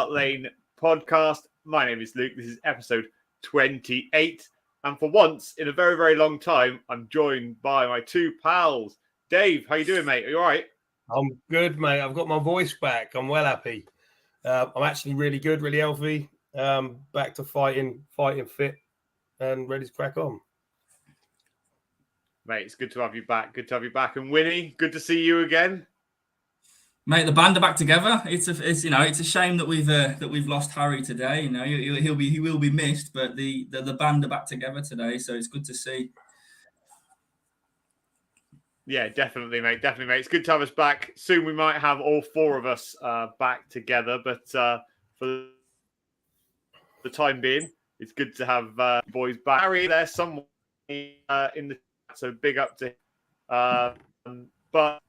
Park Lane podcast. My name is Luke. This is episode 28. And for once in a very, very long time, I'm joined by my two pals. Dave, how you doing, mate? Are you all right? I'm good, mate. I've got my voice back. I'm well happy. I'm actually really good, really healthy. Back to fighting fit and ready to crack on. Mate, it's good to have you back. Good to have you back. And Wynnie, good to see you again. Mate, the band are back together. It's a shame that we've lost Harry today. You know, he will be missed, but the band are back together today, so it's good to see. Yeah, definitely, mate. Definitely, mate. It's good to have us back. Soon we might have all four of us back together, but for the time being, it's good to have boys back. Harry, there's someone in the chat, so big up to him. But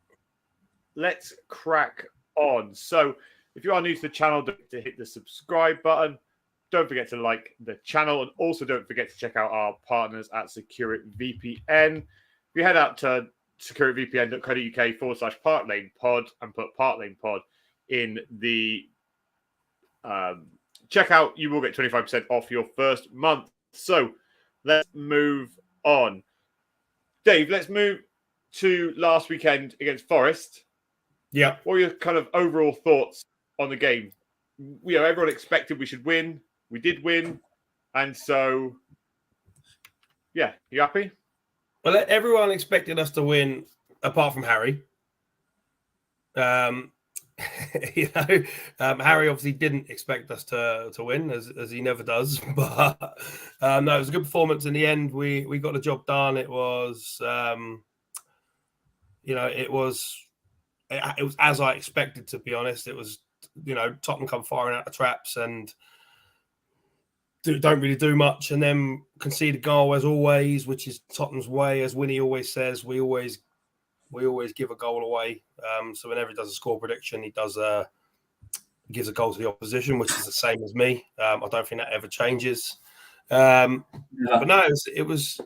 let's crack on. So if you are new to the channel, don't forget to hit the subscribe button. Don't forget to like the channel, and also don't forget to check out our partners at SecurityVPN. If you head out to securitvypn.co.uk/ParkLanePod and put ParkLanePod in the checkout, you will get 25% off your first month. So let's move on. Dave, let's move to last weekend against Forest. Yeah. What are your kind of overall thoughts on the game? You know, everyone expected we should win. We did win. And so, yeah, you happy? Well, everyone expected us to win, apart from Harry. Harry obviously didn't expect us to win, as he never does. But no, it was a good performance in the end. We got the job done. It was, it was as I expected, to be honest. It was, Tottenham come firing out the traps and don't really do much, and then concede a goal as always, which is Tottenham's way. As Wynnie always says, we always give a goal away. So whenever he does a score prediction, he gives a goal to the opposition, which is the same as me. I don't think that ever changes. But no, it was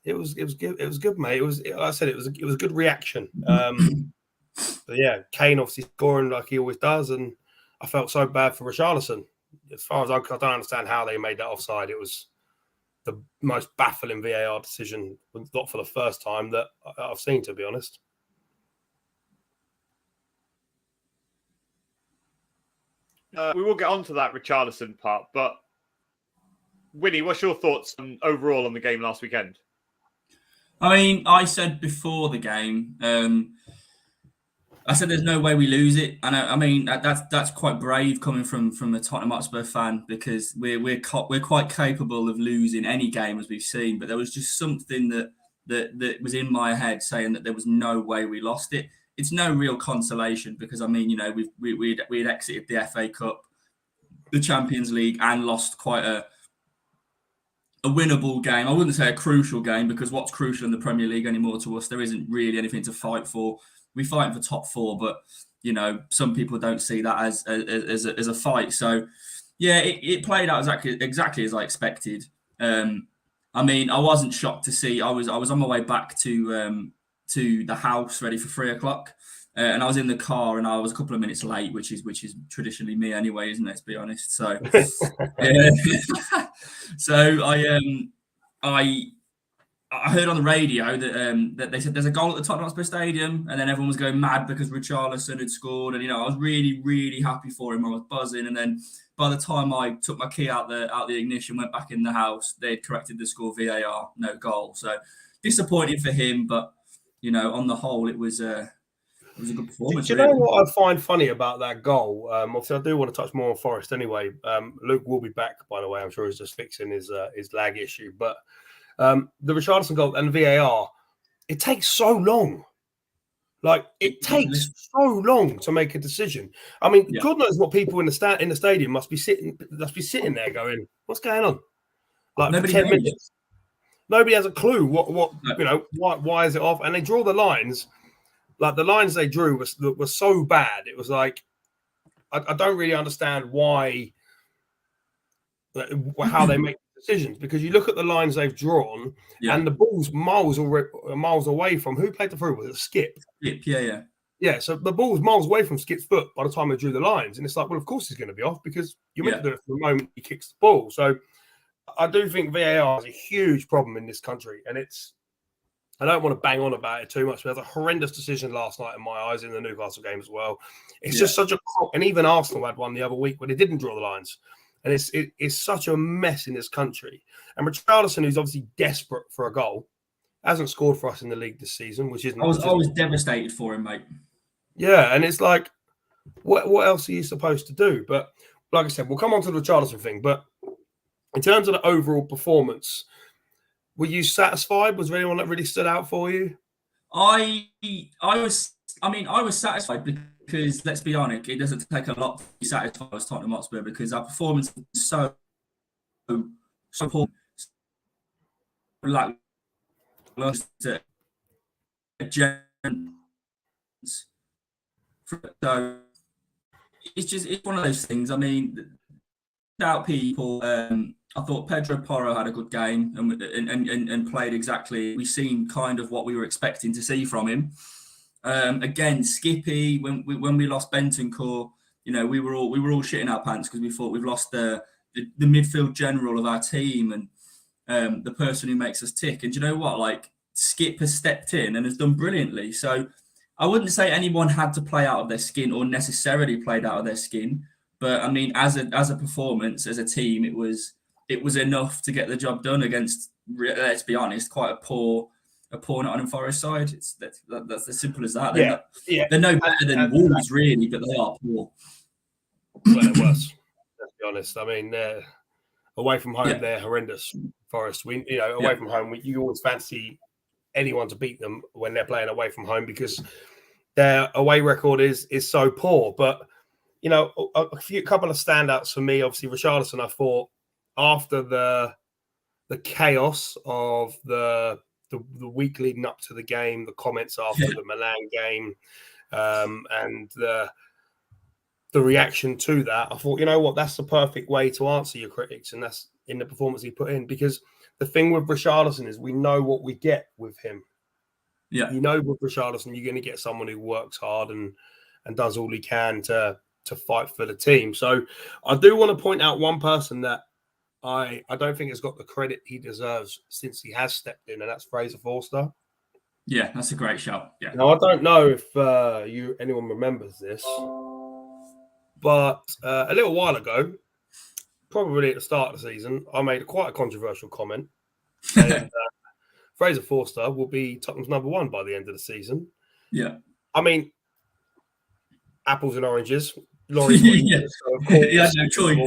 good. It was good, mate. It was a good reaction. But yeah, Kane obviously scoring like he always does, and I felt so bad for Richarlison. As far as I don't understand how they made that offside. It was the most baffling VAR decision, not for the first time, that I've seen, to be honest. We will get on to that Richarlison part, but Wynnie, what's your thoughts overall on the game last weekend? I mean, I said before the game, I said there's no way we lose it, and I mean that's quite brave coming from a Tottenham Hotspur fan, because we're quite capable of losing any game, as we've seen. But there was just something that was in my head saying that there was no way we lost it. It's no real consolation, because I mean, we'd exited the FA Cup, the Champions League, and lost quite a winnable game. I wouldn't say a crucial game, because what's crucial in the Premier League anymore to us? There isn't really anything to fight for. We fight for top four, but some people don't see that as a fight. So yeah, it played out exactly as I expected. I mean, I wasn't shocked to see. I was on my way back to the house ready for 3:00, and I was in the car and I was a couple of minutes late, which is traditionally me anyway, isn't it? To be honest. So so I heard on the radio that they said there's a goal at the Tottenham Hotspur Stadium, and then everyone was going mad because Richarlison had scored, and I was really, really happy for him. I was buzzing, and then by the time I took my key out the ignition, went back in the house, they had corrected the score, VAR, no goal. So disappointing for him, but on the whole, it was a good performance. Do you know what I find funny about that goal? Obviously, I do want to touch more on Forest anyway. Luke will be back, by the way. I'm sure he's just fixing his lag issue, but. The Richarlison goal and VAR, it takes so long. Like, it takes so long to make a decision. I mean, God knows what people in the stadium must be sitting there going, "What's going on?" Like, for 10 minutes, nobody has a clue what why is it off? And they draw the lines. Like, the lines they drew were so bad. It was like, I don't really understand how they make decisions, because you look at the lines they've drawn, and the ball's miles away from who played the through. Was it Skip? Skip, yeah. Yeah, so the ball was miles away from Skip's foot by the time they drew the lines. And it's like, well, of course he's going to be off because you're meant to do it from the moment he kicks the ball. So I do think VAR is a huge problem in this country. And I don't want to bang on about it too much, but it was a horrendous decision last night in my eyes in the Newcastle game as well. It's just such a – and even Arsenal had one the other week where they didn't draw the lines. And it's such a mess in this country. And Richarlison, who's obviously desperate for a goal, hasn't scored for us in the league this season, which isn't – I was devastated for him, mate. Yeah, and it's like, what else are you supposed to do? But like I said, we'll come on to the Richarlison thing. But in terms of the overall performance, were you satisfied? Was there anyone that really stood out for you? I was satisfied because, let's be honest, it doesn't take a lot to be satisfied as Tottenham Hotspur because our performance is so poor. Like, so it's one of those things. I mean, without people, I thought Pedro Porro had a good game and played exactly. We've seen kind of what we were expecting to see from him. Again, Skippy, when we lost Bentancur, we were all shitting our pants because we thought we've lost the midfield general of our team and the person who makes us tick. And do you know what? Like, Skip has stepped in and has done brilliantly. So I wouldn't say anyone had to play out of their skin or necessarily played out of their skin. But I mean, as a performance, as a team, it was enough to get the job done against, let's be honest, quite a poor Nottingham Forest side. That's as simple as that. They're no better than Wolves, really, but they are poor. Well, it was. Let's be honest. I mean, away from home, they're horrendous. Forest, away from home, you always fancy anyone to beat them when they're playing away from home because their away record is so poor. But a couple of standouts for me. Obviously, Richarlison, I thought after the chaos of the week leading up to the game, the comments after the Milan game, and the reaction to that, I thought, you know what, that's the perfect way to answer your critics, and that's in the performance he put in. Because the thing with Richarlison is we know what we get with him. Yeah, with Richarlison, you're going to get someone who works hard and does all he can to fight for the team. So I do want to point out one person that I don't think has got the credit he deserves since he has stepped in, and that's Fraser Forster. Yeah, that's a great shout. Yeah. Now, I don't know if anyone remembers this, but a little while ago, probably at the start of the season, I made quite a controversial comment. And, Fraser Forster will be Tottenham's number one by the end of the season. Yeah. I mean, apples and oranges. Laurie, he had no choice.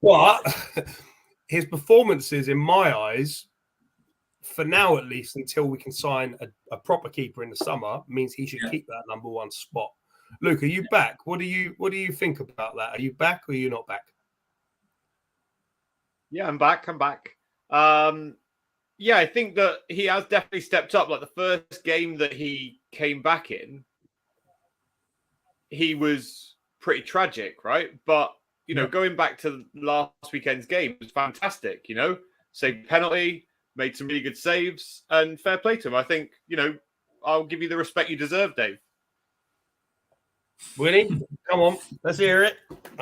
But his performances, in my eyes, for now at least, until we can sign a proper keeper in the summer, means he should keep that number one spot. Luke, are you back? What do you think about that? Are you back or are you not back? Yeah, I'm back. Yeah, I think that he has definitely stepped up. Like the first game that he came back in, he was pretty tragic, right? But, going back to last weekend's game, it was fantastic, Saved penalty, made some really good saves, and fair play to him. I think, I'll give you the respect you deserve, Dave. Wynnie, come on, let's hear it.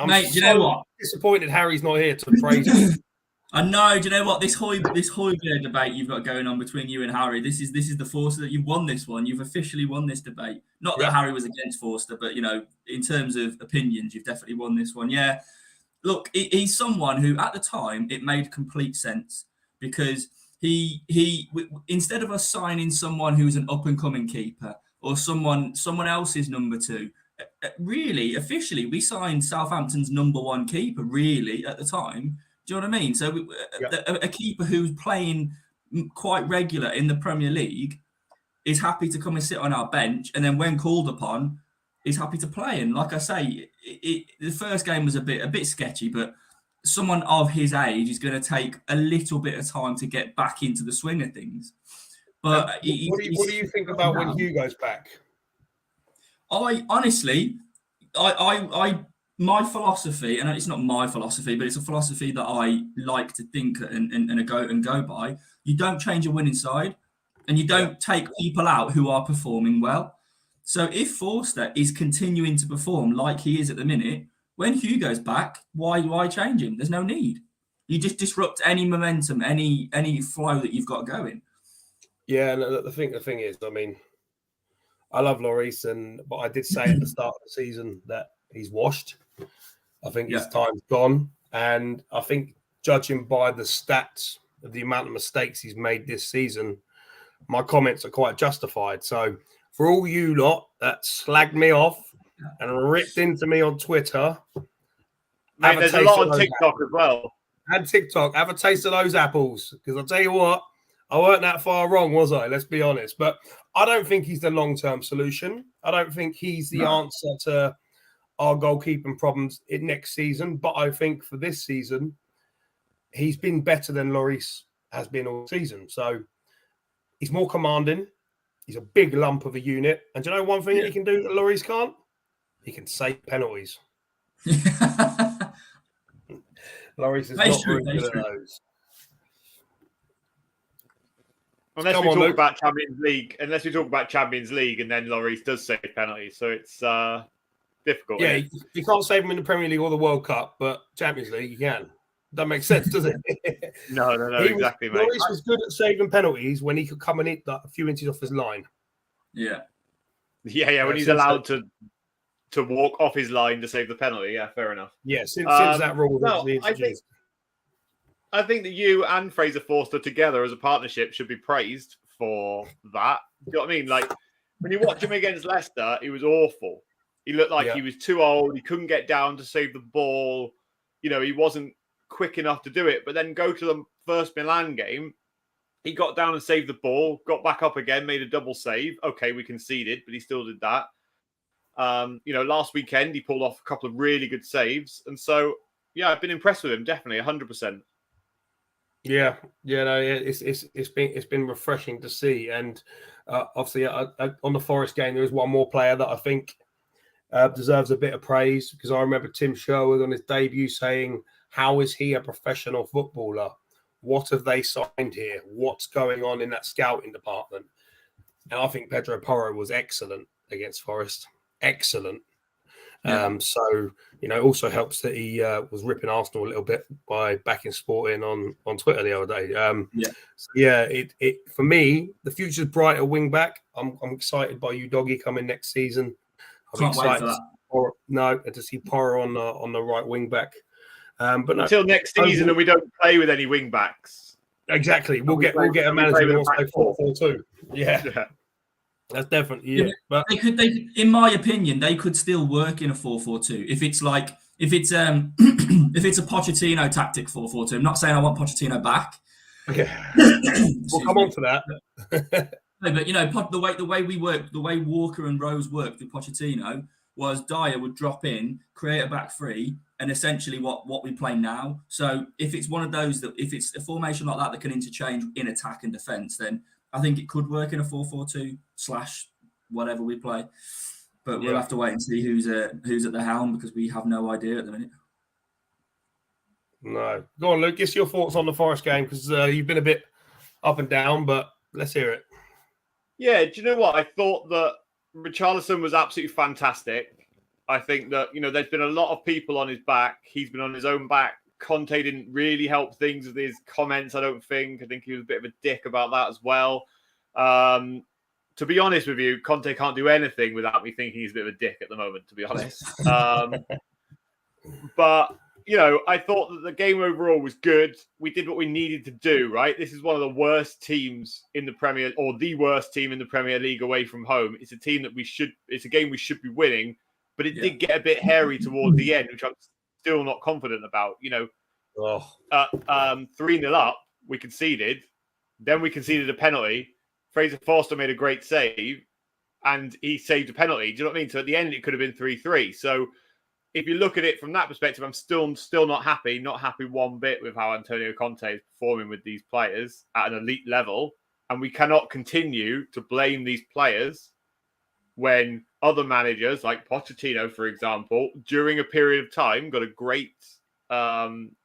Mate, you know what? Disappointed Harry's not here to praise him. I know. Do you know what? This Højbjerg debate you've got going on between you and Harry. This is the Forster that you've won this one. You've officially won this debate. Not that Harry was against Forster, but in terms of opinions, you've definitely won this one. Yeah. Look, he's someone who, at the time, it made complete sense because he instead of us signing someone who's an up and coming keeper or someone else's number two, really officially we signed Southampton's number one keeper. Really, at the time. Do you know what I mean? So a keeper who's playing quite regular in the Premier League is happy to come and sit on our bench, and then when called upon, is happy to play. And like I say, the first game was a bit sketchy, but someone of his age is going to take a little bit of time to get back into the swing of things. But what do you think about when Hugo's back? My philosophy, and it's not my philosophy, but it's a philosophy that I like to think and go by. You don't change a winning side, and you don't take people out who are performing well. So if Forster is continuing to perform like he is at the minute, when Hugo's back, why change him? There's no need. You just disrupt any momentum, any flow that you've got going. Yeah, and the thing is, I mean, I love Lloris, but I did say at the start of the season that he's washed. I think his time's gone, and I think judging by the stats of the amount of mistakes he's made this season, my comments are quite justified. So for all you lot that slagged me off and ripped into me on Twitter, mate, there's a lot on TikTok as well. And TikTok, have a taste of those apples, because I'll tell you what, I weren't that far wrong, was I? Let's be honest. But I don't think he's the long-term solution. I don't think he's the answer to our goalkeeping problems in next season. But I think for this season, he's been better than Lloris has been all season. So he's more commanding. He's a big lump of a unit. And do you know one thing that he can do that Lloris can't? He can save penalties. Lloris is not very good at those. Unless we talk about Champions League, and then Lloris does save penalties, so it's difficult. Yeah, you can't save them in the Premier League or the World Cup, but Champions League you can. That makes sense, does it? No, exactly, mate. Lloris was good at saving penalties when he could come and hit a few inches off his line. Yeah. When he's allowed to walk off his line to save the penalty. Yeah, fair enough. Yeah, since that rule was introduced. I think that you and Fraser Forster together as a partnership should be praised for that. Do you know what I mean? Like, when you watch him against Leicester, he was awful. He looked like he was too old. He couldn't get down to save the ball. You know, he wasn't quick enough to do it. But then go to the first Milan game, he got down and saved the ball, got back up again, made a double save. Okay, we conceded, but he still did that. Last weekend, he pulled off a couple of really good saves. And so, I've been impressed with him, definitely, 100%. It's been refreshing to see, and obviously on the Forest game there is one more player that I think deserves a bit of praise, because I remember Tim Sherwood on his debut saying, "How is he a professional footballer? What have they signed here? What's going on in that scouting department?" And I think Pedro Porro was excellent against Forest, excellent. Also helps that he was ripping Arsenal a little bit by backing Sporting on Twitter the other day. For me, the future's bright at wing back. I'm excited by you, Doggy, coming next season. I'm excited to see Porro on the right wing back. But until next season, and we don't play with any wing backs. Exactly, we'll get a manager who wants to play 4-4-2. Yeah. That's definitely it. But they could, in my opinion, they could still work in a 4-4-2 if it's a Pochettino tactic 4-4-2. I'm not saying I want Pochettino back. Okay, we'll come on to that. No, but the way we work, the way Walker and Rose worked with Pochettino was Dyer would drop in, create a back three, and essentially what we play now. So if it's one of those if it's a formation like that can interchange in attack and defence, then I think it could work in a 4-4-2 / whatever we play, but we'll have to wait and see who's at the helm, because we have no idea at the minute. No, go on, Luke. Give us your thoughts on the Forest game, because you've been a bit up and down, but let's hear it. Yeah, do you know what? I thought that Richarlison was absolutely fantastic. I think that there's been a lot of people on his back. He's been on his own back. Conte didn't really help things with his comments, I don't think. I think he was a bit of a dick about that as well. To be honest with you, Conte can't do anything without me thinking he's a bit of a dick at the moment, to be honest. But, I thought that the game overall was good. We did what we needed to do, right? This is one of the worst teams in the Premier, or the worst team in the Premier League away from home. It's a team that it's a game we should be winning, but it did get a bit hairy towards the end, which I'm still not confident about. 3-0 up, we conceded. Then we conceded a penalty. Fraser Forster made a great save, and he saved a penalty. Do you know what I mean? So at the end, it could have been 3-3. So if you look at it from that perspective, I'm still not happy. Not happy one bit with how Antonio Conte is performing with these players at an elite level. And we cannot continue to blame these players when other managers, like Pochettino, for example, during a period of time, got a great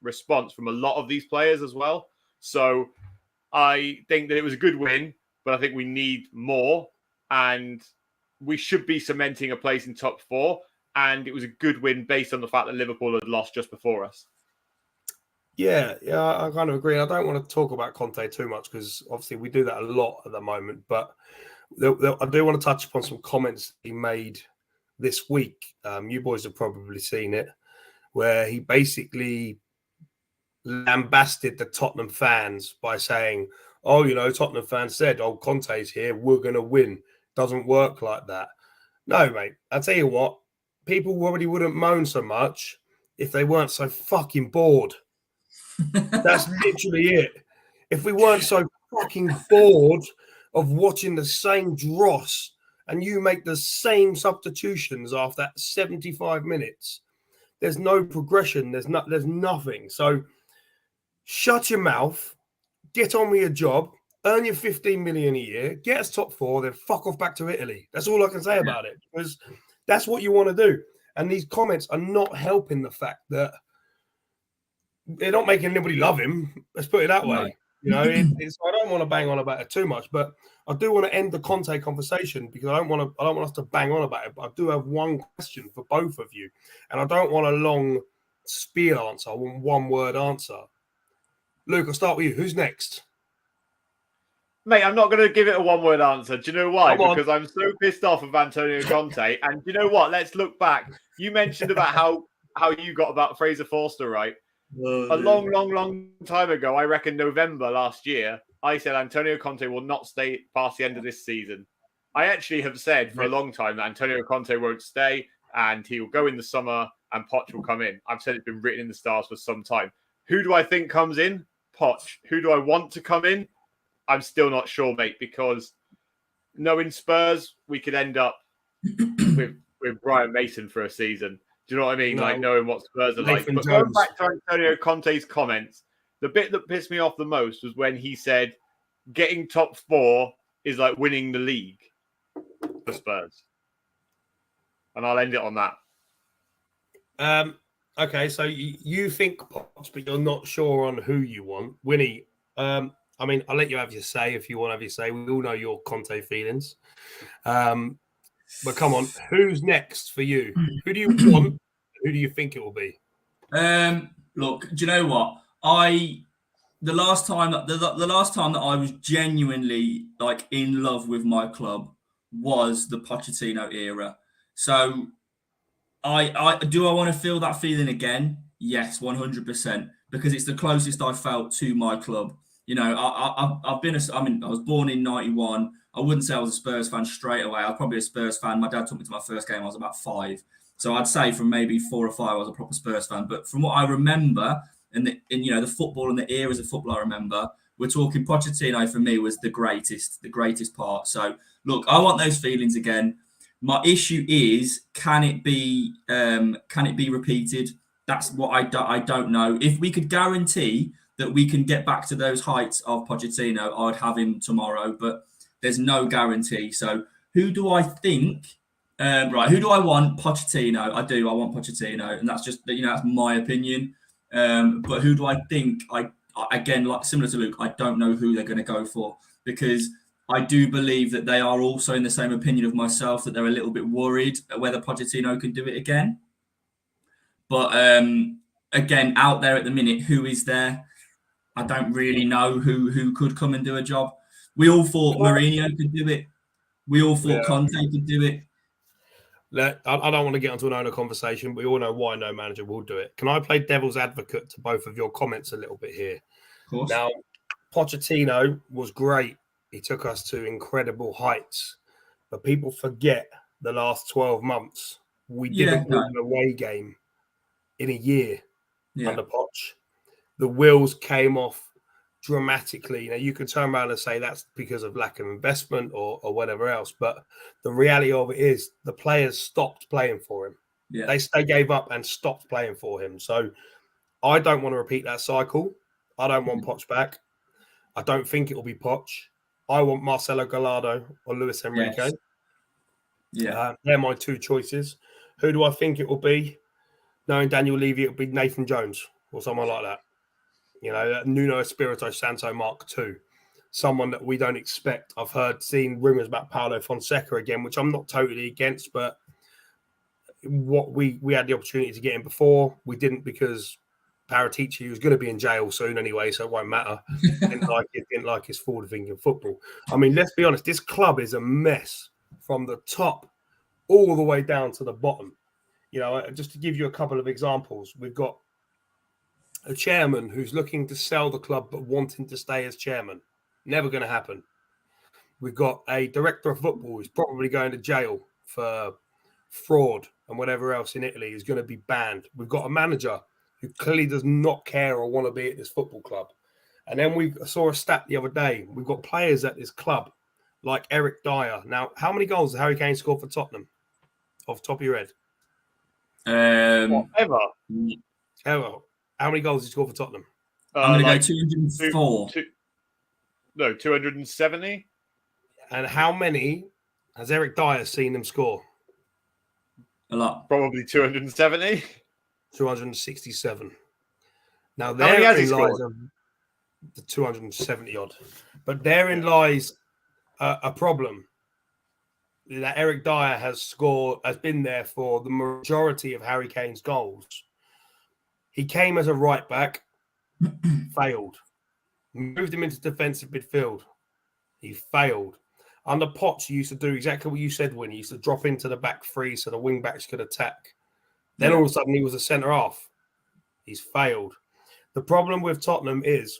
response from a lot of these players as well. So I think that it was a good win, but I think we need more. And we should be cementing a place in top 4. And it was a good win based on the fact that Liverpool had lost just before us. Yeah, I kind of agree. I don't want to talk about Conte too much because obviously we do that a lot at the moment. But I do want to touch upon some comments he made this week. You boys have probably seen it, where he basically lambasted the Tottenham fans by saying, "Oh, Tottenham fans said, oh, Conte's here, we're going to win. Doesn't work like that." No, mate. I'll tell you what. People probably wouldn't moan so much if they weren't so fucking bored. That's literally it. If we weren't so fucking bored of watching the same dross and you make the same substitutions after 75 minutes, there's no progression. There's nothing. So shut your mouth, get on with your job, earn your 15 million a year, get us top 4, then fuck off back to Italy. That's all I can say about it, because that's what you want to do. And these comments are not helping the fact that they're not making anybody love him. Let's put it that way. No. I don't want to bang on about it too much, but I do want to end the Conte conversation because I don't want us to bang on about it. But I do have one question for both of you, and I don't want a long spiel answer. I want one word answer. Luke, I'll start with you. Who's next? Mate, I'm not going to give it a one-word answer. Do you know why? Because I'm so pissed off of Antonio Conte. And you know what? Let's look back. You mentioned about how you got about Fraser Forster, right? A long time ago, I reckon November last year, I said Antonio Conte will not stay past the end of this season. I actually have said for a long time that Antonio Conte won't stay and he will go in the summer and Poch will come in. I've said it's been written in the stars for some time. Who do I think comes in? Poch. Who do I want to come in? I'm still not sure, mate, because knowing Spurs, we could end up with Brian Mason for a season. Do you know what I mean? No. Like knowing what Spurs are Nathan like. But Jones. going back to Antonio Conte's comments, the bit that pissed me off the most was when he said getting top 4 is like winning the league for Spurs. And I'll end it on that. Okay, so you think Poch, but you're not sure on who you want. Wynnie, I mean, I'll let you have your say if you want to have your say. We all know your Conte feelings. But come on, who's next for you? Who do you want? Who do you think it will be? Look, do you know what? The last time that I was genuinely like in love with my club was the Pochettino era. So I want to feel that feeling again? Yes, 100%, because it's the closest I felt to my club. I was born in 91. I wouldn't say I was a Spurs fan straight away. I was probably a Spurs fan. My dad took me to my first game. I was about 5. So I'd say from maybe 4 or 5, I was a proper Spurs fan. But from what I remember, the football and the eras of football I remember, we're talking Pochettino for me was the greatest part. So look, I want those feelings again. My issue is, can it be repeated? That's what I don't know. If we could guarantee that we can get back to those heights of Pochettino, I'd have him tomorrow, but there's no guarantee. So who do I think? Who do I want? Pochettino. I want Pochettino, and that's just that's my opinion. But who do I think? Again, like similar to Luke, I don't know who they're going to go for, because I do believe that they are also in the same opinion of myself, that they're a little bit worried whether Pochettino can do it again. But again, out there at the minute, who is there? I don't really know who could come and do a job. We all thought Mourinho could do it. We all thought Conte could do it. I don't want to get onto an owner conversation, but we all know why no manager will do it. Can I play devil's advocate to both of your comments a little bit here? Of course. Now, Pochettino was great. He took us to incredible heights. But people forget the last 12 months. We didn't win an away game in a year under Poch. The wheels came off dramatically. You can turn around and say that's because of lack of investment or whatever else. But the reality of it is the players stopped playing for him. Yeah. They gave up and stopped playing for him. So I don't want to repeat that cycle. I don't want Poch back. I don't think it will be Poch. I want Marcelo Gallardo or Luis Enrique. Yes. They're my 2 choices. Who do I think it will be? Knowing Daniel Levy, it will be Nathan Jones or someone like that. Nuno Espirito Santo Mark II. someone that we don't expect. I've seen rumours about Paulo Fonseca again, which I'm not totally against, but what we had the opportunity to get him before. We didn't because Paratici was going to be in jail soon anyway, so it won't matter. Didn't like his forward thinking football. I mean, let's be honest, this club is a mess from the top all the way down to the bottom. You know, just to give you a couple of examples, we've got a chairman who's looking to sell the club but wanting to stay as chairman. Never going to happen. We've got a director of football who's probably going to jail for fraud and whatever else in Italy is going to be banned. We've got a manager who clearly does not care or want to be at this football club. And then we saw a stat the other day. We've got players at this club like Eric Dyer. Now, how many goals has Harry Kane scored for Tottenham? Off the top of your head. Whatever. How many goals has he scored for Tottenham? I'm going to go 204. 270. And how many has Eric Dyer seen him score? A lot. Probably 270. 267. Now, How many has he lies scored? the 270 odd. But therein lies a problem. That Eric Dyer has been there for the majority of Harry Kane's goals. He came as a right back, failed. Moved him into defensive midfield. He failed. Under Potts, he used to do exactly what you said, Wynnie. He used to drop into the back three so the wing backs could attack. Then all of a sudden he was a centre half. He's failed. The problem with Tottenham is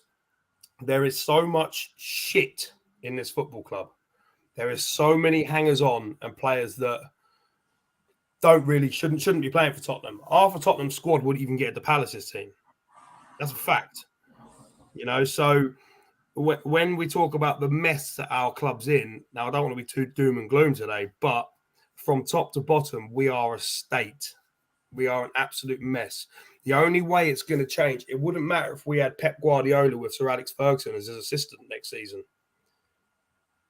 there is so much shit in this football club. There is so many hangers-on and players that shouldn't be playing for Tottenham. Half of Tottenham's squad wouldn't even get the Palace's team. That's a fact. You know, so when we talk about the mess that our club's in, now I don't want to be too doom and gloom today, but from top to bottom, we are a state. We are an absolute mess. The only way it's going to change, it wouldn't matter if we had Pep Guardiola with Sir Alex Ferguson as his assistant next season,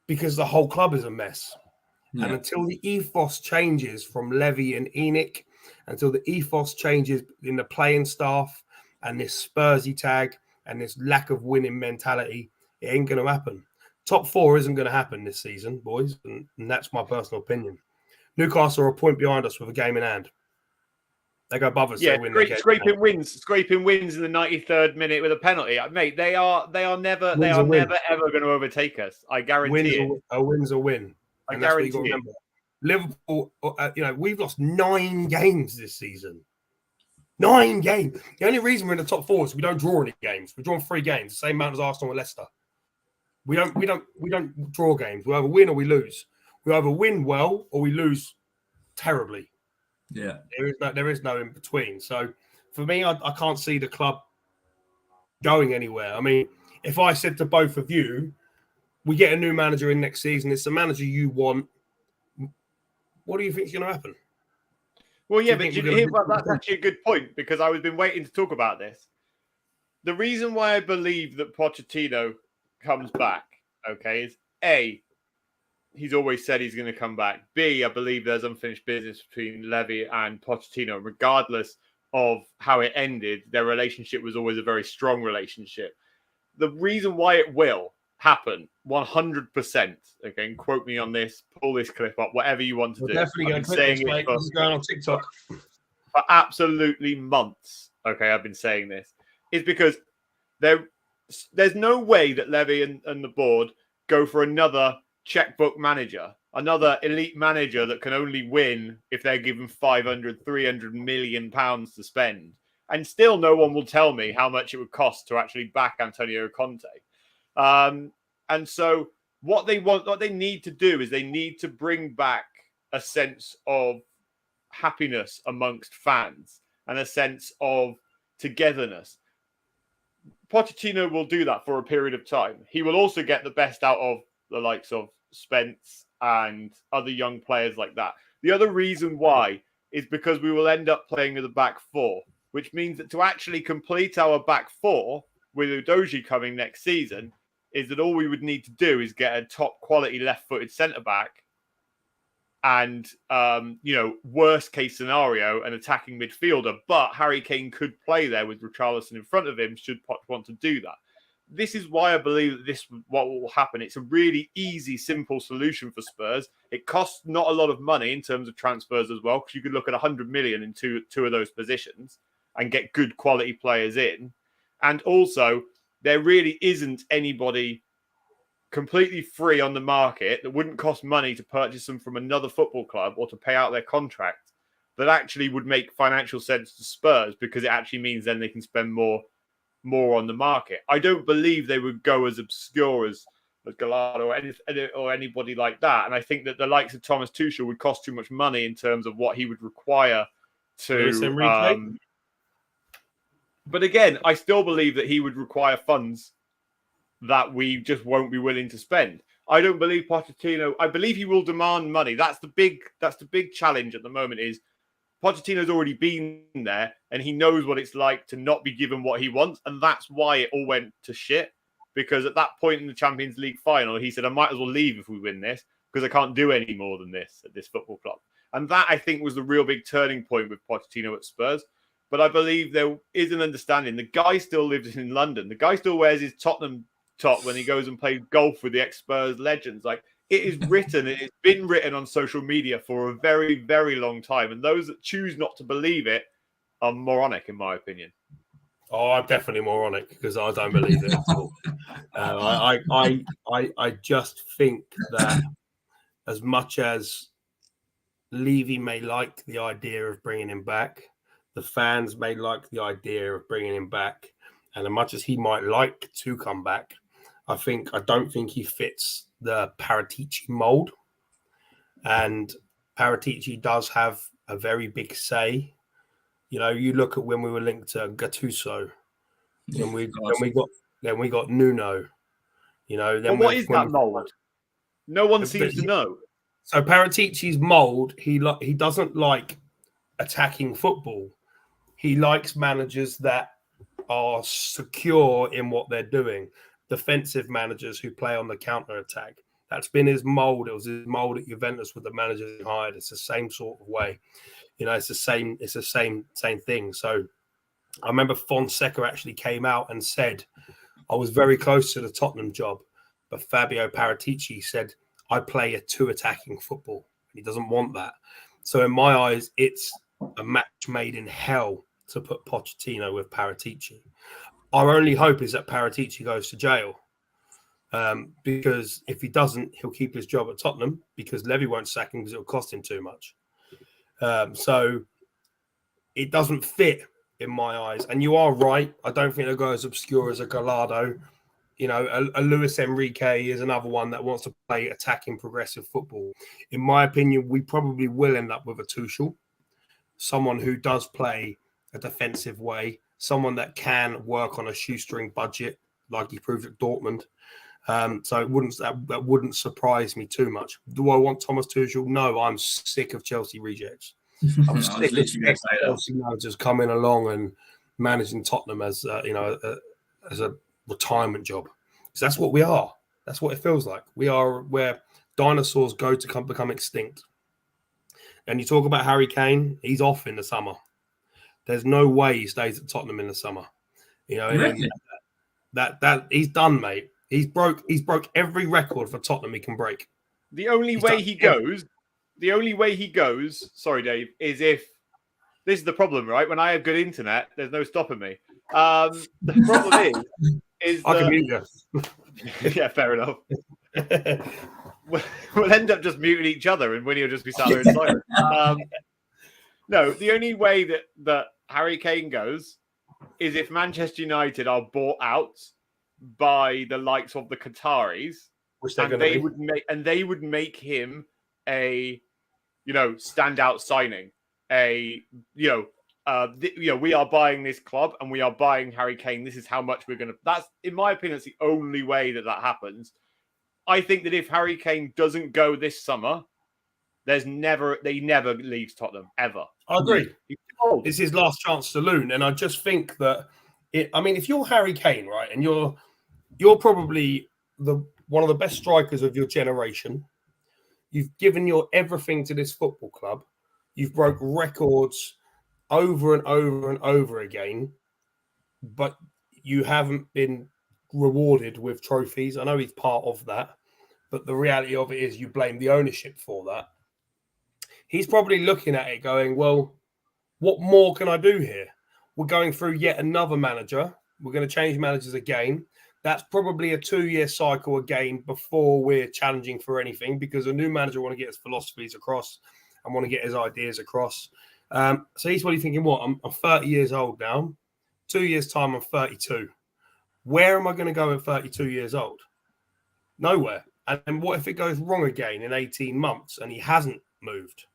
because the whole club is a mess. Yeah. And until the ethos changes from Levy and Enoch, until the ethos changes in the playing staff and this Spursy tag and this lack of winning mentality, it ain't going to happen. Top four isn't going to happen this season, boys, and that's my personal opinion. Newcastle are a point behind us with a game in hand. They go above us. Yeah, scraping wins in the 93rd minute with a penalty, mate. They are never ever going to overtake us. I guarantee it. A win's a win. I guarantee it. Liverpool, we've lost 9 games this season. 9 games. The only reason we're in the top 4 is we don't draw any games. We've drawn 3 games, the same amount as Arsenal and Leicester. We don't draw games. We either win or we lose. We either win well or we lose terribly. Yeah, there is no in between. So for me, I can't see the club going anywhere. I mean, if I said to both of you, we get a new manager in next season, it's the manager you want, what do you think is going to happen? Well, yeah, but that's actually a good point, because I've been waiting to talk about this. The reason why I believe that Pochettino comes back, okay, is A, he's always said he's going to come back. B, I believe there's unfinished business between Levy and Pochettino. Regardless of how it ended, their relationship was always a very strong relationship. The reason why it will happen, 100%, okay, and quote me on this, pull this clip up, whatever you want to do. Definitely going to clip this, mate. This is going on TikTok. For absolutely months, okay, I've been saying this, is because there's no way that Levy and the board go for another checkbook manager, another elite manager that can only win if they're given 300 million pounds to spend. And still no one will tell me how much it would cost to actually back Antonio Conte. And so what they need to do is they need to bring back a sense of happiness amongst fans and a sense of togetherness. Pochettino will do that for a period of time. He will also get the best out of the likes of Spence and other young players like that. The other reason why is because we will end up playing with a back 4, which means that to actually complete our back 4 with Udogie coming next season, is that all we would need to do is get a top quality left-footed centre-back and, worst case scenario, an attacking midfielder. But Harry Kane could play there with Richarlison in front of him should Poch want to do that. this is why I believe that what will happen. It's a really easy, simple solution for Spurs. It costs not a lot of money in terms of transfers as well, because you could look at 100 million in two of those positions and get good quality players in. And also, there really isn't anybody completely free on the market that wouldn't cost money to purchase them from another football club or to pay out their contract that actually would make financial sense to Spurs, because it actually means then they can spend more on the market. I don't believe they would go as obscure as Gallardo or anybody like that. And I think that the likes of Thomas Tuchel would cost too much money in terms of what he would require to. But again, I still believe that he would require funds that we just won't be willing to spend. I don't believe Pochettino. I believe he will demand money. That's the big challenge at the moment. Is Pochettino's already been there and he knows what it's like to not be given what he wants. And that's why it all went to shit. Because at that point in the Champions League final, he said, I might as well leave if we win this, because I can't do any more than this at this football club. And that, I think, was the real big turning point with Pochettino at Spurs. But I believe there is an understanding. The guy still lives in London. The guy still wears his Tottenham top when he goes and plays golf with the ex-Spurs legends. Like, it is written, it's been written on social media for a very, very long time. And those that choose not to believe it are moronic, in my opinion. Oh, I'm definitely moronic because I don't believe it at all. I just think that as much as Levy may like the idea of bringing him back, the fans may like the idea of bringing him back, and as much as he might like to come back, I don't think he fits the Paratici mold. And Paratici does have a very big say. You know, you look at when we were linked to Gattuso, then we got Nuno. You know, then what is that mold? No one seems to know. So Paratici's mold, he doesn't like attacking football. He likes managers that are secure in what they're doing. Defensive managers who play on the counter attack. That's been his mold. It was his mold at Juventus with the managers he hired. It's the same sort of way. You know, it's the same thing. So I remember Fonseca actually came out and said, I was very close to the Tottenham job, but Fabio Paratici said, I play a 2 attacking football. He doesn't want that. So in my eyes, it's a match made in hell to put Pochettino with Paratici. Our only hope is that Paratici goes to jail. Because if he doesn't, he'll keep his job at Tottenham because Levy won't sack him because it'll cost him too much. So it doesn't fit in my eyes. And you are right. I don't think they'll go as obscure as a Gallardo. You know, a Luis Enrique is another one that wants to play attacking progressive football. In my opinion, we probably will end up with a Tuchel, someone who does play a defensive way, someone that can work on a shoestring budget like he proved at Dortmund. So that wouldn't surprise me too much. Do I want Thomas Tuchel? No, I'm sick of Chelsea rejects. I'm sick of Chelsea managers coming along and managing Tottenham as as a retirement job. Because that's what we are. That's what it feels like. We are where dinosaurs go to become extinct. And you talk about Harry Kane, he's off in the summer. There's no way he stays at Tottenham in the summer. You know, really? that he's done, mate. He's broke every record for Tottenham he can break. The only way he goes, sorry, Dave, is if this is the problem, right? When I have good internet, there's no stopping me. The problem is I can mute you. Yeah, fair enough. We'll end up just muting each other and Wynnie will just be sat there in silence. No, the only way that Harry Kane goes is if Manchester United are bought out by the likes of the Qataris, which they would make him a standout signing. We are buying this club and we are buying Harry Kane. This is how much we're going to. That's, in my opinion, it's the only way that happens. I think that if Harry Kane doesn't go this summer, he never leaves Tottenham ever. I agree. It's his last chance to loon, and I just think that if you're Harry Kane, right, and you're probably one of the best strikers of your generation. You've given your everything to this football club. You've broke records over and over and over again, but you haven't been rewarded with trophies. I know he's part of that, but the reality of it is you blame the ownership for that. He's probably looking at it going, well, what more can I do here? We're going through yet another manager. We're going to change managers again. That's probably a 2-year cycle again before we're challenging for anything, because a new manager want to get his philosophies across and want to get his ideas across. So he's probably thinking, what, I'm 30 years old now. 2 years' time, I'm 32. Where am I going to go at 32 years old? Nowhere. And what if it goes wrong again in 18 months and he hasn't moved?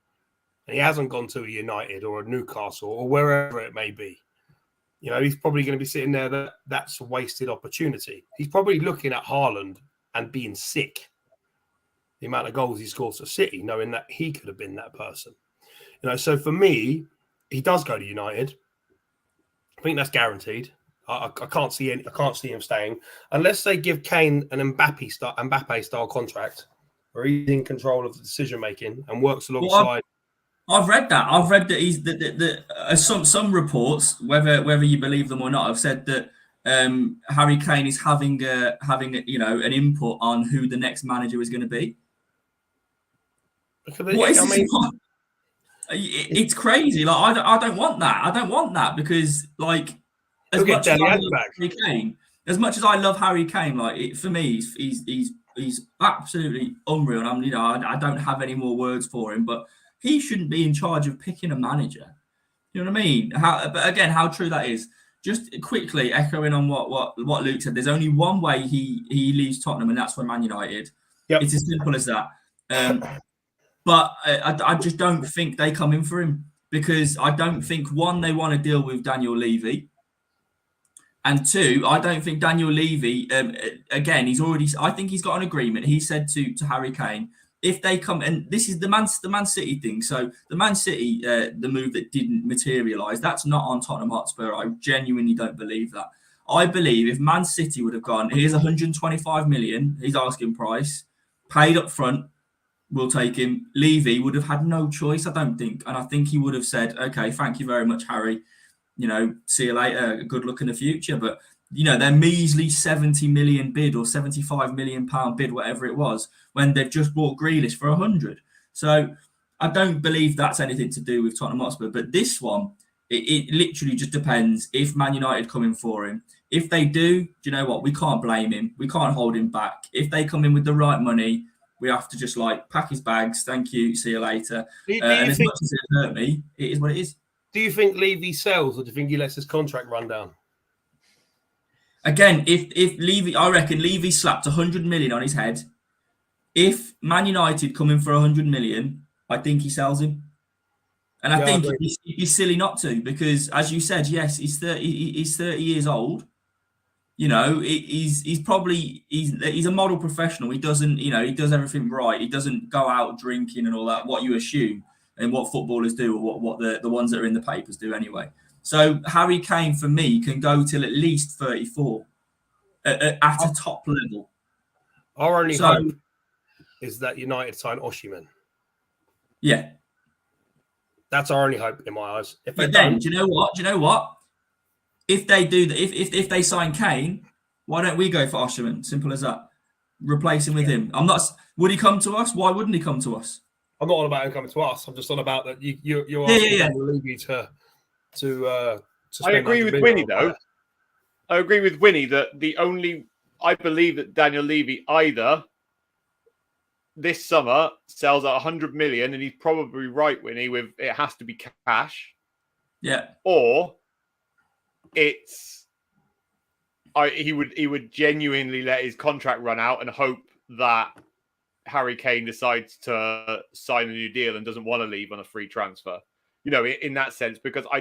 And he hasn't gone to a United or a Newcastle or wherever it may be? You know, he's probably going to be sitting there that's a wasted opportunity. He's probably looking at Haaland and being sick. The amount of goals he scores for City, knowing that he could have been that person. You know, so for me, he does go to United. I think that's guaranteed. I can't see him staying unless they give Kane an Mbappe style contract where he's in control of the decision making and works alongside. I've read that. I've read that he's some reports, whether you believe them or not, have said that Harry Kane is having an input on who the next manager is going to be. What is this? It's crazy. Like I don't want that. I don't want that because like as much as I love Harry Kane, like for me, he's absolutely unreal. And I don't have any more words for him, but he shouldn't be in charge of picking a manager. You know what I mean? But again, how true that is. Just quickly echoing on what Luke said. There's only one way he leaves Tottenham, and that's for Man United. Yep. It's as simple as that. But I just don't think they come in for him because I don't think, one, they want to deal with Daniel Levy. And two, I don't think Daniel Levy, again, I think he's got an agreement. He said to Harry Kane, if they come, and this is the Man City thing. So the Man City, the move that didn't materialise, that's not on Tottenham Hotspur. I genuinely don't believe that. I believe if Man City would have gone, here's 125 million, his asking price, paid up front, we'll take him. Levy would have had no choice, I don't think. And I think he would have said, okay, thank you very much, Harry. You know, see you later. Good luck in the future. But, you know, their measly 70 million bid or 75 million pound bid, whatever it was, when they've just bought Grealish for 100. So I don't believe that's anything to do with Tottenham Hotspur. But this one, it literally just depends if Man United come in for him. If they do you know what? We can't blame him. We can't hold him back. If they come in with the right money, we have to just like pack his bags. Thank you. See you later. And as much as it hurt me, it is what it is. Do you think Levy sells, or do you think he lets his contract run down? Again, if Levy, I reckon Levy slapped 100 million on his head. If Man United come in for 100 million, I think he sells him. And I think it'd be silly not to, because as you said, yes, he's 30 years old. You know, he's a model professional. He doesn't, he does everything right. He doesn't go out drinking and all that, what you assume and what footballers do, or what the ones that are in the papers do anyway. So Harry Kane, for me, can go till at least 34 at a top level. Our only hope is that United sign Osimhen. Yeah. That's our only hope in my eyes. If but then, do you know what? If they do that, if they sign Kane, why don't we go for Osimhen? Simple as that. Replace him with him. Would he come to us? Why wouldn't he come to us? I'm not on about him coming to us. I'm just on about that you're asking Levy to I agree with Wynnie though. I agree with Wynnie that I believe that Daniel Levy either this summer sells at 100 million, and he's probably right, Wynnie, with it has to be cash. Yeah. Or he would genuinely let his contract run out and hope that Harry Kane decides to sign a new deal and doesn't want to leave on a free transfer. You know, in that sense, because I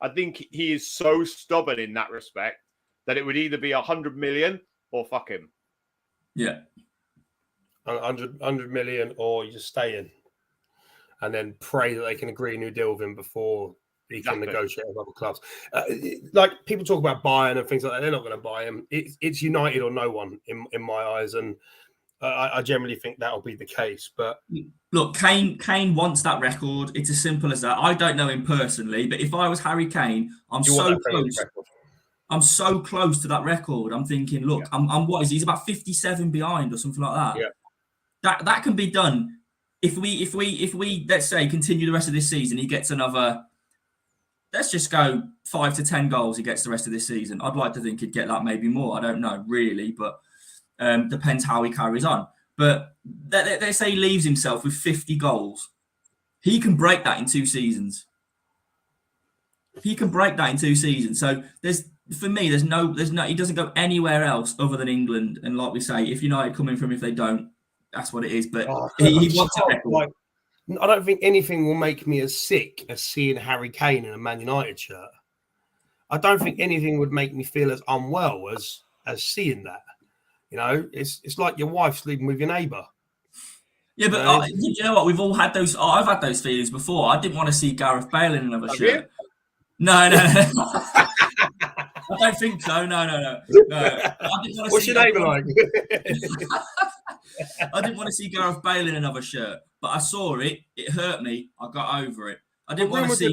think he is so stubborn in that respect that it would either be 100 million or fuck him. Yeah. 100 million, or you just stay in and then pray that they can agree a new deal with him before he can negotiate with other clubs. Like people talk about Bayern and things like that. They're not going to buy him. It's United or no one in my eyes. And I generally think that'll be the case. But look, Kane wants that record. It's as simple as that. I don't know him personally, but if I was Harry Kane, I'm so close. I'm so close to that record. I'm thinking, look, I'm what is he? He's about 57 behind or something like that. Yeah. That can be done if we let's say continue the rest of this season. He gets another. Let's just go 5 to 10 goals. He gets the rest of this season. I'd like to think he'd get that, maybe more. I don't know really, but depends how he carries on. But let's say he leaves himself with 50 goals. He can break that in 2 seasons. He can break that in 2 seasons. So for me, there's no. He doesn't go anywhere else other than England. And like we say, if United come in from, if they don't, that's what it is. But he wants a record. I don't think anything will make me as sick as seeing Harry Kane in a Man United shirt. I don't think anything would make me feel as unwell as seeing that. You know, it's like your wife sleeping with your neighbour. Yeah, but you know what? We've all had those. I've had those feelings before. I didn't want to see Gareth Bale in another shirt. You? No. I don't think so. No. I didn't want to What's your neighbour like? I didn't want to see Gareth Bale in another shirt, but I saw it. It hurt me. I got over it. I didn't want to see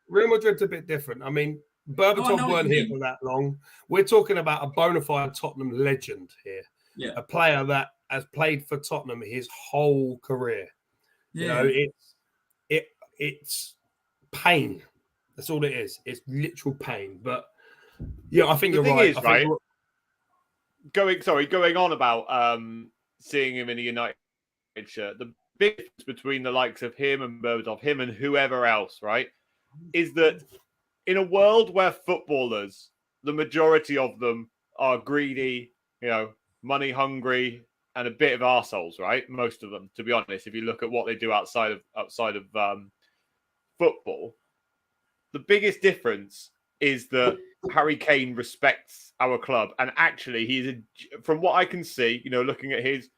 Real Madrid's a bit different. I mean, Berbatov weren't here for that long. We're talking about a bona fide Tottenham legend here. Yeah. A player that has played for Tottenham his whole career. Yeah. You know, it's pain. That's all it is. It's literal pain. But yeah, I think you're right. Going on about seeing him in a United shirt, the big difference between the likes of him and Berbatov, him and whoever else, right, is that in a world where footballers, the majority of them are greedy, you know, money hungry, and a bit of arseholes, right? Most of them, to be honest, if you look at what they do outside of football, the biggest difference is that Harry Kane respects our club, and actually, from what I can see, you know, looking at his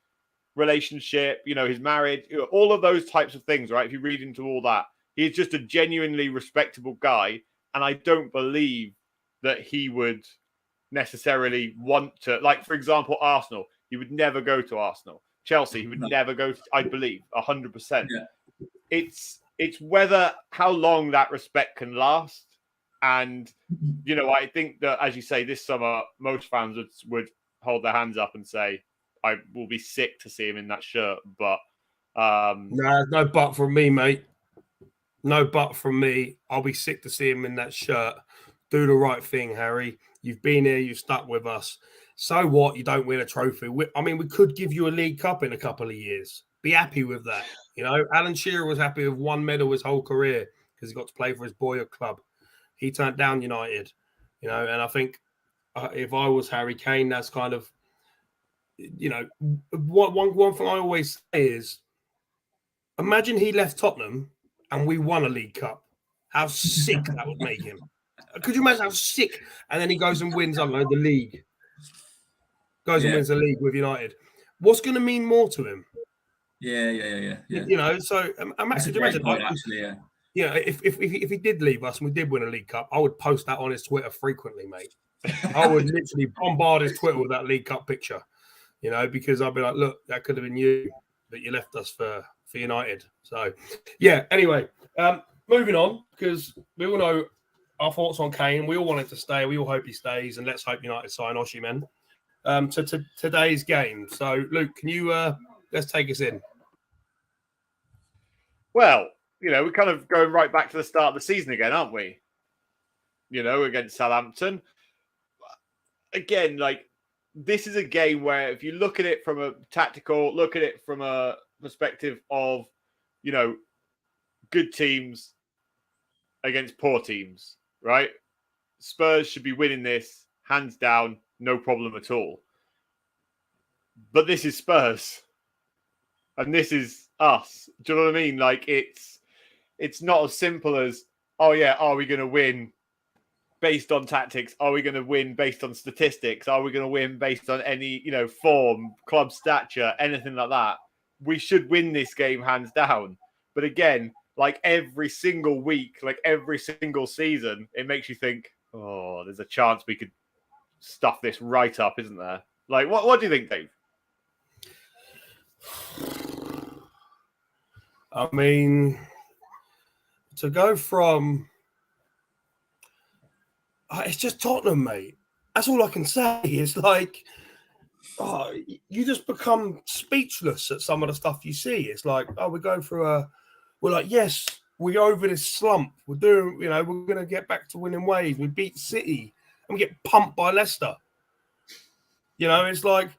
relationship, you know, his marriage, you know, all of those types of things, right? If you read into all that, he's just a genuinely respectable guy, and I don't believe that he would necessarily want to, like, for example, Arsenal. He would never go to Arsenal. Chelsea, he would never go to, I believe, 100%. Yeah. It's whether how long that respect can last. And, you know, I think that, as you say, this summer, most fans would hold their hands up and say, I will be sick to see him in that shirt. But no but from me, mate. No but from me. I'll be sick to see him in that shirt. Do the right thing, Harry. You've been here. You've stuck with us. So what? You don't win a trophy. We could give you a League Cup in a couple of years. Be happy with that. You know, Alan Shearer was happy with 1 medal his whole career because he got to play for his boyhood club. He turned down United, you know, and I think if I was Harry Kane, that's kind of, you know, one thing I always say is, imagine he left Tottenham and we won a League Cup. How sick that would make him. Could you imagine how sick? And then he goes and wins, I don't know, the league. And wins the league with United. What's going to mean more to him? Yeah. You know, so imagine, actually, yeah, if he did leave us and we did win a League Cup, I would post that on his Twitter frequently, mate. I would literally bombard his Twitter with that League Cup picture, you know, because I'd be like, look, that could have been you, but you left us for United. So, yeah, anyway, moving on, because we all know our thoughts on Kane. We all want him to stay. We all hope he stays, and let's hope United sign Osimhen. To today's game. So, Luke, can you let's take us in? Well, you know, we're kind of going right back to the start of the season again, aren't we? You know, against Southampton. Again, like, this is a game where if you look at it from a tactical, look at it from a perspective of, you know, good teams against poor teams, right? Spurs should be winning this, hands down, no problem at all. But this is Spurs. And this is us. Do you know what I mean? Like, it's not as simple as, oh yeah, are we going to win based on tactics? Are we going to win based on statistics? Are we going to win based on any, you know, form, club stature, anything like that? We should win this game hands down. But again, like every single week, like every single season, it makes you think, oh, there's a chance we could stuff this right up, isn't there? Like, what do you think, Dave? I mean, to go from, It's just Tottenham, mate. That's all I can say. It's like, you just become speechless at some of the stuff you see. It's like, we're going through we're like, yes, we're over this slump. We're doing, we're going to get back to winning ways. We beat City and we get pumped by Leicester. It's like,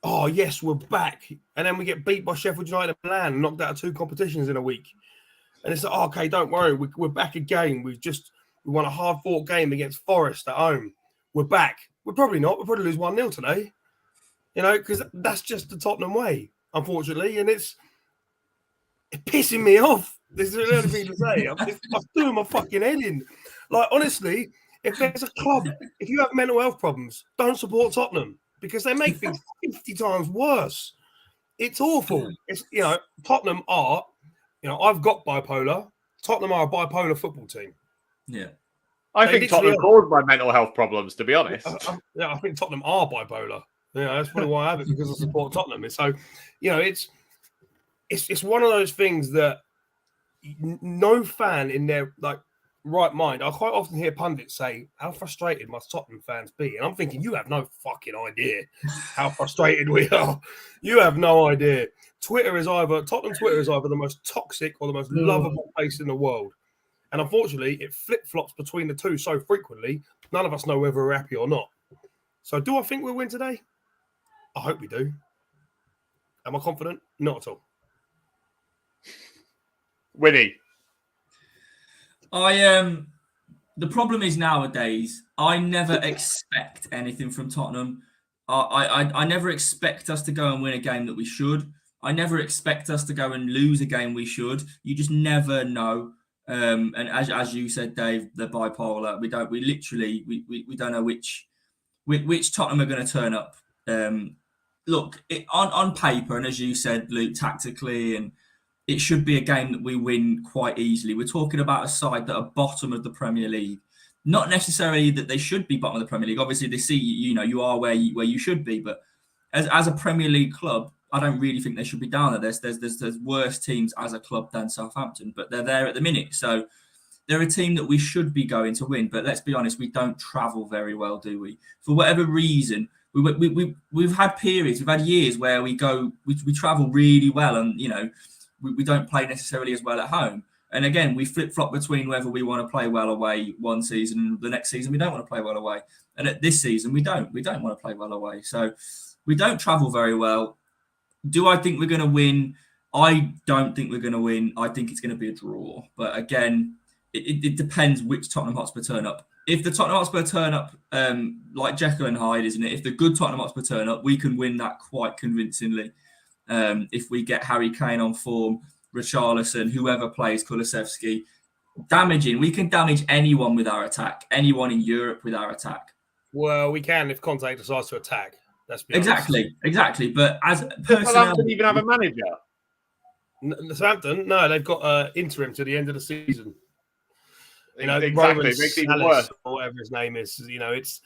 oh, yes, we're back. And then we get beat by Sheffield United and Milan and knocked out of 2 competitions in a week. And it's like, okay, don't worry. We're back again. We won a hard-fought game against Forest at home. We're back. We're probably not. We'll probably lose 1-0 today. Because that's just the Tottenham way, unfortunately. And it's pissing me off. There's the only thing to say. I'm doing my fucking head in. Like, honestly, if there's a club, if you have mental health problems, don't support Tottenham because they make things 50 times worse. It's awful. It's, Tottenham are, I've got bipolar. Tottenham are a bipolar football team. Yeah. I think Tottenham caused my mental health problems, to be honest. I think Tottenham are bipolar. That's probably why I have it, because I support Tottenham. And so, it's one of those things that no fan in their right mind. I quite often hear pundits say, "How frustrated must Tottenham fans be?" And I'm thinking, you have no fucking idea how frustrated we are. You have no idea. Tottenham Twitter is either the most toxic or the most lovable place in the world. And unfortunately, it flip-flops between the two so frequently, none of us know whether we're happy or not. So do I think we'll win today? I hope we do. Am I confident? Not at all. Wynnie. The problem is nowadays, I never expect anything from Tottenham. I never expect us to go and win a game that we should. I never expect us to go and lose a game we should. You just never know. And as you said, Dave, the bipolar. We don't know which Tottenham are going to turn up. Look, on paper, and as you said, Luke, tactically, and it should be a game that we win quite easily. We're talking about a side that are bottom of the Premier League. Not necessarily that they should be bottom of the Premier League. Obviously, they see you are where you should be, but as a Premier League club, I don't really think they should be down there. There's worse teams as a club than Southampton, but they're there at the minute. So they're a team that we should be going to win. But let's be honest, we don't travel very well, do we? For whatever reason, we've had periods, we've had years where we travel really well, and we don't play necessarily as well at home. And again, we flip-flop between whether we want to play well away one season and the next season we don't want to play well away. And at this season, we don't want to play well away. So we don't travel very well. Do I think we're going to win? I don't think we're going to win. I think it's going to be a draw. But again, it depends which Tottenham Hotspur turn up. If the Tottenham Hotspur turn up like Jekyll and Hyde, isn't it? If the good Tottenham Hotspur turn up, we can win that quite convincingly. If we get Harry Kane on form, Richarlison, whoever plays, Kulusevski, we can damage anyone with our attack, anyone in Europe with our attack. Well, we can if Conte decides to attack. Exactly. But as Southampton even have a manager? Southampton? No, they've got interim to the end of the season. Exactly, Roman it makes it even Salas, worse. or whatever his name is. It's.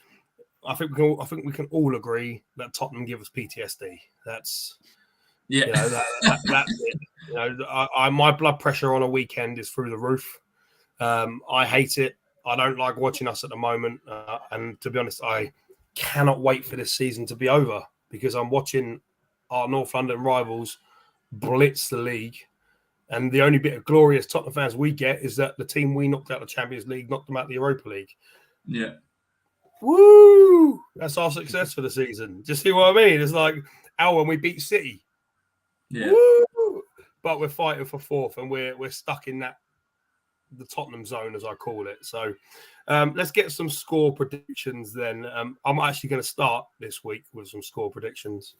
I think we can all agree that Tottenham give us PTSD. That's. Yeah. That's it. My blood pressure on a weekend is through the roof. I hate it. I don't like watching us at the moment, and to be honest, I cannot wait for this season to be over because I'm watching our North London rivals blitz the league. And the only bit of glorious Tottenham fans we get is that the team we knocked out the Champions League knocked them out the Europa League. Yeah. Woo! That's our success for the season. Do you see what I mean? It's like when we beat City. Yeah. Woo! But we're fighting for fourth and we're stuck in the Tottenham zone, as I call it. So let's get some score predictions then. I'm actually going to start this week with some score predictions.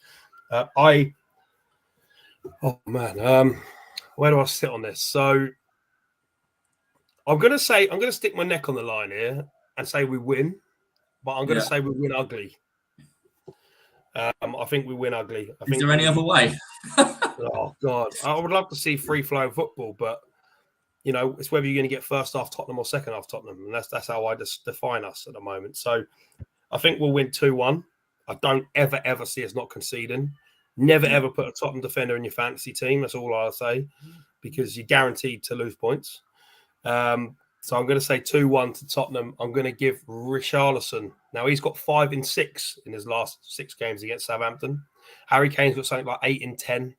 Where do I sit on this? So I'm going to stick my neck on the line here and say we win, but I'm going to say we win ugly. I think we win ugly. Is there any other way? Oh God, I would love to see free-flowing football, but it's whether you're going to get first half Tottenham or second half Tottenham, and that's how I just define us at the moment. So I think we'll win 2-1. I don't ever see us not conceding. Never, ever put a Tottenham defender in your fantasy team. That's all I'll say, because you're guaranteed to lose points. So I'm going to say 2-1 to Tottenham. I'm going to give Richarlison. Now, he's got 5 in 6 in his last 6 games against Southampton. Harry Kane's got something like 8 in 10.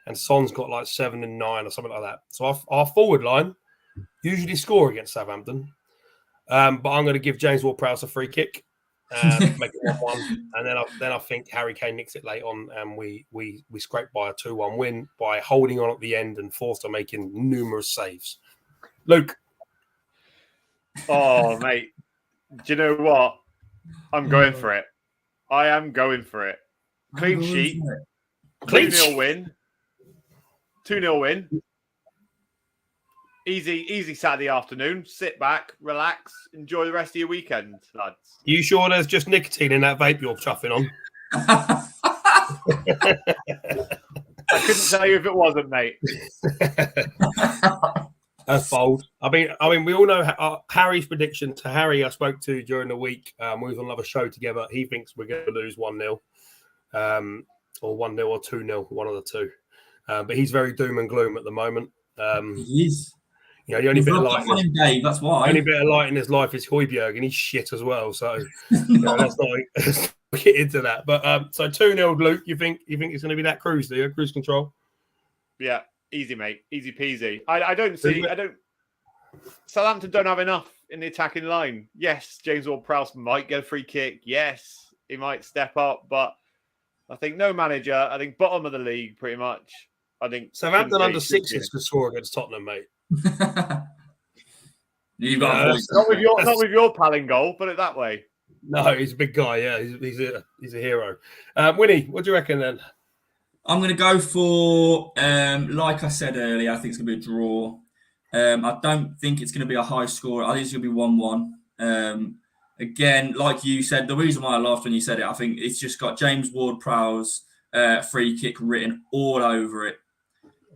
And Son's got like 7 and 9 or something like that. So our forward line usually score against Southampton. But I'm going to give James Ward-Prowse a free kick and make it 1-1. And then I think Harry Kane nicks it late on, and we scrape by a 2-1 win by holding on at the end and Forster making numerous saves. Luke. Oh, mate. Do you know what? I'm going for it. I am going for it. Clean sheet. 2-0 win. 2-0 win. Easy Saturday afternoon. Sit back, relax, enjoy the rest of your weekend, lads. You sure there's just nicotine in that vape you're chuffing on? I couldn't tell you if it wasn't, mate. That's bold. I mean, we all know Harry's prediction. To Harry, I spoke to during the week. We was on another show together. He thinks we're going to lose 1-0, or 1-0 or 2-0, one of the two. But he's very doom and gloom at the moment. He is. You know, the only bit of light, Dave, that's why. Only bit of light in his life is Højbjerg, and he's shit as well. So let's not get into that. But so 2-0, Luke. You think it's going to be that cruise? Do you cruise control? Yeah, easy, mate. Easy peasy. I don't. Southampton don't have enough in the attacking line. Yes, James Ward-Prowse might get a free kick. Yes, he might step up, but I think no manager. I think bottom of the league, pretty much. I think Southampton under 6s could score against Tottenham, mate. You've got not with your pal in goal. Put it that way. No, he's a big guy. Yeah, he's a hero. Wynnie, what do you reckon then? I'm going to go for, like I said earlier, I think it's going to be a draw. I don't think it's going to be a high score. I think it's going to be 1-1. Again, like you said, the reason why I laughed when you said it, I think it's just got James Ward-Prowse free kick written all over it.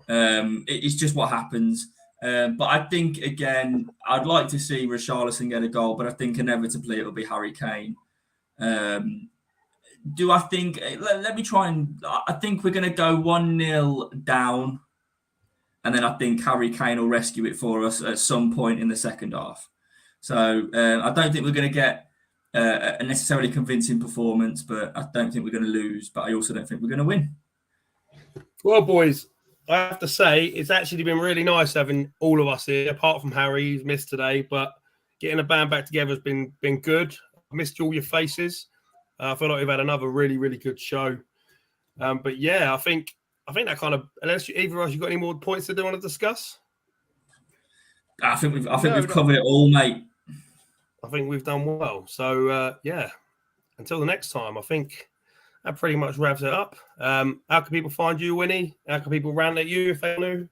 It's just what happens. But I think, again, I'd like to see Richarlison get a goal, but I think inevitably it'll be Harry Kane. Do I think... Let me try and... I think we're going to go 1-0 down, and then I think Harry Kane will rescue it for us at some point in the second half. So I don't think we're going to get a necessarily convincing performance, but I don't think we're going to lose, but I also don't think we're going to win. Well, boys, I have to say, it's actually been really nice having all of us here, apart from Harry, who's missed today, but getting the band back together has been good. I missed all your faces. I feel like we've had another really, really good show. But yeah, I think that kind of, unless either of us, you got any more points that they want to discuss? I think we've covered it all, mate. I think we've done well. So yeah, until the next time, I think that pretty much wraps it up. How can people find you, Wynnie? How can people rant at you if they knew?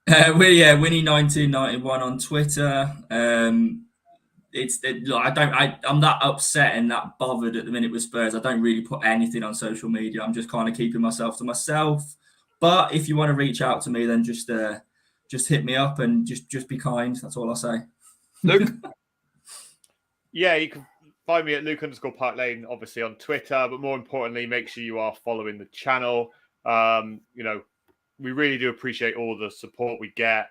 Wynnie1991 on Twitter. I'm that upset and that bothered at the minute with Spurs. I don't really put anything on social media. I'm just kind of keeping myself to myself. But if you want to reach out to me, then just hit me up and just be kind. That's all I'll say. Luke? Yeah, you can find me at Luke_Park_Lane, obviously on Twitter, but more importantly, make sure you are following the channel. We really do appreciate all the support we get.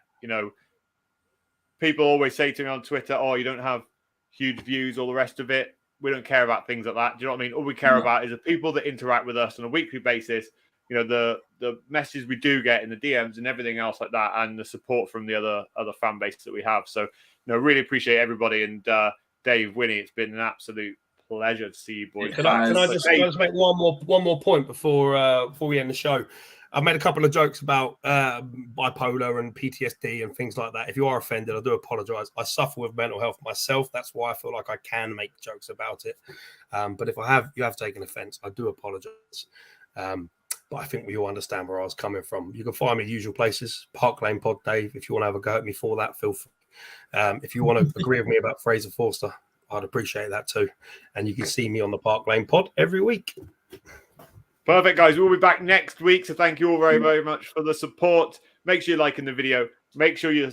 People always say to me on Twitter, "Oh, you don't have huge views, all the rest of it." We don't care about things like that. Do you know what I mean? All we care about is the people that interact with us on a weekly basis. The messages we do get in the DMs and everything else like that, and the support from the other fan base that we have. So, really appreciate everybody. And Dave, Wynnie, it's been an absolute pleasure to see you boys. Can I just make one more point before we end the show? I've made a couple of jokes about bipolar and PTSD and things like that. If you are offended, I do apologise. I suffer with mental health myself. That's why I feel like I can make jokes about it. But if you have taken offence, I do apologise. But I think we all understand where I was coming from. You can find me at usual places, Park Lane Pod, Dave. If you want to have a go at me for that, feel free. If you want to agree with me about Fraser Forster, I'd appreciate that too. And you can see me on the Park Lane Pod every week. Perfect, guys. We'll be back next week. So thank you all very, very much for the support. Make sure you're liking the video. Make sure you're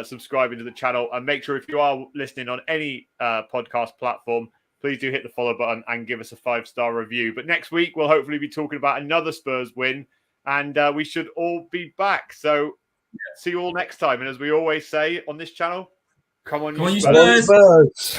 subscribing to the channel. And make sure if you are listening on any podcast platform, please do hit the follow button and give us a 5-star review. But next week, we'll hopefully be talking about another Spurs win. And we should all be back. So see you all next time. And as we always say on this channel, Come on, Come on, you Spurs. Spurs. Spurs.